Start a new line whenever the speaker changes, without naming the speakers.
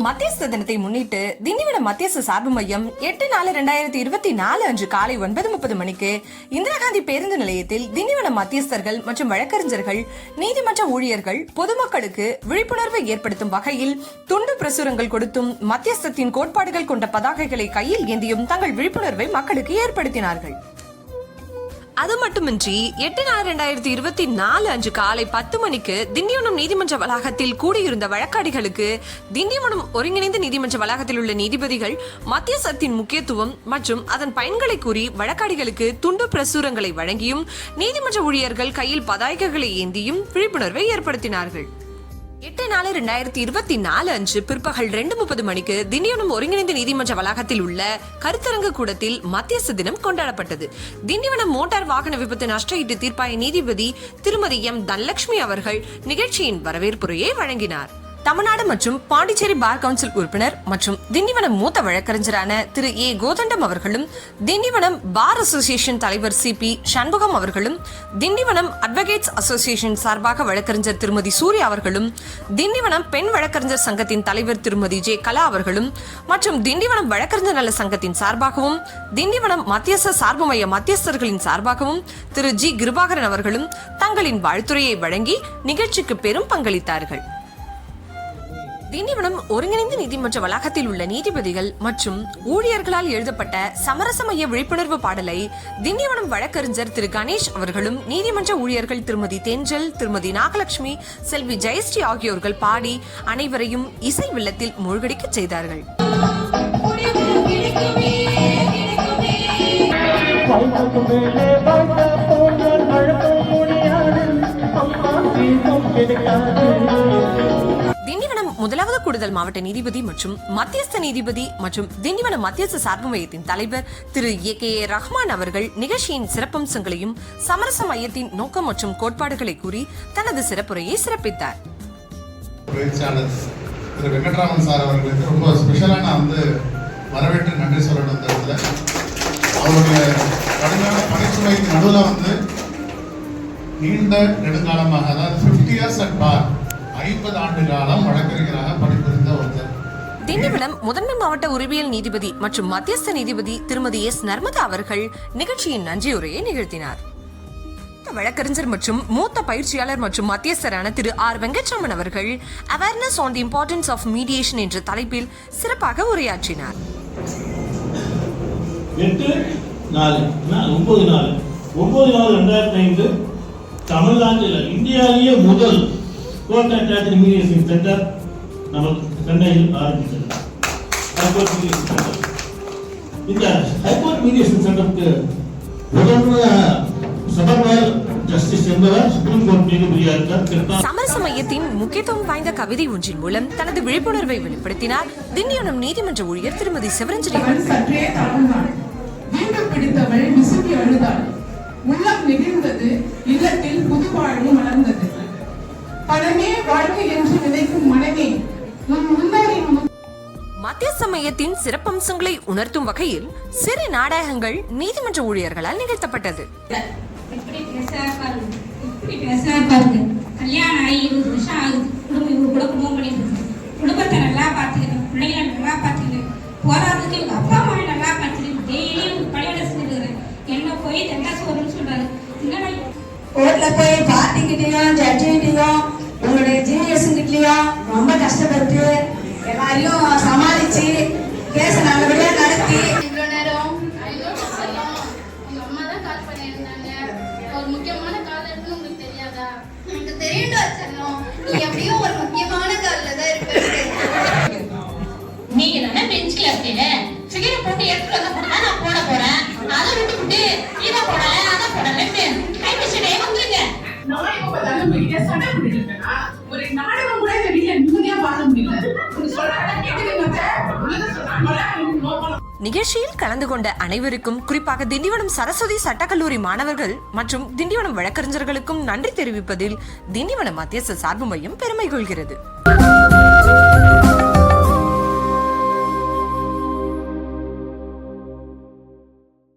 மத்தியஸ்த தினத்தை முன்னிட்டு திண்டிவனம் மத்தியஸ்த சார்பு மையம் 8/4/2024 அன்று காலை 9:30 மணிக்கு இந்திரா காந்தி பேருந்து நிலையத்தில் திண்டிவனம் மத்தியஸ்தர்கள் மற்றும் வழக்கறிஞர்கள், நீதிமன்ற ஊழியர்கள், பொதுமக்களுக்கு விழிப்புணர்வை ஏற்படுத்தும் வகையில் துண்டு பிரசுரங்கள் கொடுத்தும் மத்தியஸ்தத்தின் கோட்பாடுகள் கொண்ட பதாகைகளை கையில் ஏந்தியும் தங்கள் விழிப்புணர்வை மக்களுக்கு ஏற்படுத்தினார்கள். அது மட்டுமின்றி 8/4/2024 அன்று காலை 10 மணிக்கு திண்டிவனம் நீதிமன்ற வளாகத்தில் கூடியிருந்த வழக்காடிகளுக்கு திண்டிவனம் ஒருங்கிணைந்த நீதிமன்ற வளாகத்தில் உள்ள நீதிபதிகள் மத்தியஸ்தத்தின் முக்கியத்துவம் மற்றும் அதன் பயன்களை கூறி வழக்காடிகளுக்கு துண்டு பிரசுரங்களை வழங்கியும் நீதிமன்ற ஊழியர்கள் கையில் பதாகைகளை ஏந்தியும் விழிப்புணர்வை ஏற்படுத்தினார்கள். 8/4/2024 அன்று பிற்பகல் 2:30 மணிக்கு திண்டிவனம் ஒருங்கிணைந்த நீதிமன்ற வளாகத்தில் உள்ள கருத்தரங்கு கூடத்தில் மத்தியஸ்த தினம் கொண்டாடப்பட்டது. திண்டிவனம் மோட்டார் வாகன விபத்து நஷ்டஈட்டு தீர்ப்பாய நீதிபதி திருமதி எம் தனலட்சுமி அவர்கள் நிகழ்ச்சியின் வரவேற்புரையை வழங்கினார். தமிழ்நாடு மற்றும் பாண்டிச்சேரி பார் கவுன்சில் உறுப்பினர் மற்றும் திண்டிவனம் மூத்த வழக்கறிஞரான திரு ஏ கோதண்டம் அவர்களும், திண்டிவனம் பார் அசோசியேஷன் தலைவர் CP சண்முகம் அவர்களும், திண்டிவனம் அட்வொகேட்ஸ் அசோசியேஷன் சார்பாக வழக்கறிஞர் திருமதி சூர்யா அவர்களும், திண்டிவனம் பெண் வழக்கறிஞர் சங்கத்தின் தலைவர் திருமதி ஜே கலா அவர்களும் மற்றும் திண்டிவனம் வழக்கறிஞர் நல சங்கத்தின் சார்பாகவும், திண்டிவனம் மத்தியஸ்த சார்பு மைய மத்தியஸ்தர்களின் சார்பாகவும் திரு ஜி கிருபாகரன் அவர்களும் தங்களின் வாழ்த்துரையை வழங்கி நிகழ்ச்சிக்கு பெரும் பங்களித்தார்கள். திண்டிவனம் ஒருங்கிணைந்த நீதிமன்ற வளாகத்தில் உள்ள நீதிபதிகள் மற்றும் ஊழியர்களால் எழுதப்பட்ட சமரச மைய விழிப்புணர்வு பாடலை திண்டிவனம் வழக்கறிஞர் திரு கணேஷ் அவர்களும், நீதிமன்ற ஊழியர்கள் திருமதி தென்றல், திருமதி நாகலட்சுமி, செல்வி ஜெயஸ்ரீ ஆகியோர்கள் பாடி அனைவரையும் இசை வெள்ளத்தில் மூழ்கடிக்க செய்தார்கள். திண்டிவனம் முதலாவது கூடுதல் மாவட்ட நீதிபதி மற்றும் மத்தியஸ்த நீதிபதி மற்றும் திண்டிவனம் மத்தியஸ்த சார்பு மையத்தின் தலைவர் திரு ஏ ரஹ்மான் அவர்கள் நிகழ்ச்சியின் சிறப்பம்சங்களையும் சமரச மையத்தின் நோக்கம் மற்றும் கோட்பாடுகளை கூறி தனது சிறப்புரையை சிறப்பித்தார்.
திரு வெங்கட்ராமன் சார் அவர்களுக்கு ரொம்ப ஸ்பெஷலான வரவேற்று நன்றி சொல்லணும். அவருடைய கடுமையான பணிச்சுமைக்கு நடுவில் நீண்ட நெடுங்காலமாக, அதாவது 50 years at bar, 50 ஆண்டு காலம் வழக்கறிஞராக பணிபுரிந்த ஒருத்தர்.
திண்டிவனம் முதன்மை மாவட்ட உரிமையல் நீதிபதி மற்றும் மத்தியஸ்த நீதிபதி திருமதி எஸ் நர்மதா அவர்கள் நிகழ்ச்சியின் நன்றியுரையை நிகழ்த்தினார். வழக்கறிஞர் மற்றும் மூத்த பயிற்சியாளர் மற்றும் மத்தியஸ்தரான திரு ஆர் வெங்கட்ராமன் அவர்கள் awareness on the importance of mediation என்ற தலைப்பில் சிறப்பாக உரையாற்றினார்.
9/4/2005 தமிழ்நாட்டில் இந்தியாவிலேயே முதல் கோர்ட் அட்டாச்டு மீடியேஷன் சென்டர் நம்ம சென்னையில் ஆரம்பித்தது. இந்த ஹைகோர்ட் மீடியேஷன் சென்டருக்கு
சமரச மையத்தின் முக்கியத்துவம் வாய்ந்த கவிதை ஒன்றின் மூலம் தனது விழிப்புணர்வை வெளிப்படுத்தினார் திண்டிவனம் நீதிமன்ற ஊழியர் திருமதி சிவரஞ்சனி.
பிடித்தவள் விசும்பி அழுதாள், உள்ளம் நெகிழ்ந்தது, இல்லத்தில் புது வாழ்வு மலர்ந்தது. பணமே வாழ்க்கை என்று நினைக்கும் மனமே
மத்தியஸ்த மையத்தின் சிறப்பம்சங்களை உணர்த்தும் வகையில் சிறு நாடகங்கள் நீதிமன்ற ஊழியர்களால் நிகழ்த்தப்பட்டது.
கல்யாணம் ஆகி 20 வருஷம் ஆகுது. குடும்பம் பண்ணிட்டு குடும்பத்தை நல்லா பார்த்துக்கிட்டு, பிள்ளைகளை நல்லா பார்த்துக்கிட்டு, போராட்டத்துக்கு எங்க அப்பா அம்மா நல்லா பார்த்துக்கிட்டு டெய்லியும் பள்ளியோட செஞ்சுக்கிறேன். என்ன போய் தெண்டாசு வரும்னு சொல்றாரு.
கோர்ட்ல போய் பார்ட்டிக்கிட்டையும் ஜட்ஜிகிட்டையும் உங்களுடைய ஜீனியர்ஸுங்கிட்டையும் ரொம்ப கஷ்டப்பட்டு எல்லாரையும் சமாளிச்சு கேஸ நல்லபடியா நடத்தி
இவ்வளோ நேரம் உங்க அம்மா தான் கால் பண்ணியிருந்தாங்க. ஒரு முக்கியமான கால் இருக்குன்னு உங்களுக்கு தெரியாதா? எனக்கு தெரியும்டா செல்லம், நீ எப்படியும் ஒரு முக்கியமான கால்ல தான் இருக்க.
நீங்க தானே பெஞ்சில் இருக்கீங்க, சிகரை போட்டு எடுத்துட்டு வந்த போட்டு தான் நான் போட போறேன். அதை விட்டு இதை போடல அதை போடல கை வச்சுட்டே வந்துருங்க.
ஒரு நாடகம் கூட இந்த வீட்டுல நிம்மதியா பார்க்க முடியல.
நிகழ்ச்சியில் கலந்து கொண்ட அனைவருக்கும், குறிப்பாக திண்டிவனம் சரஸ்வதி சட்டக்கல்லூரி மாணவர்கள் மற்றும் திண்டிவனம் வழக்கறிஞர்களுக்கும் நன்றி தெரிவிப்பதில் திண்டிவனம் மத்தியஸ்த சார்பு மையம் பெருமை கொள்கிறது.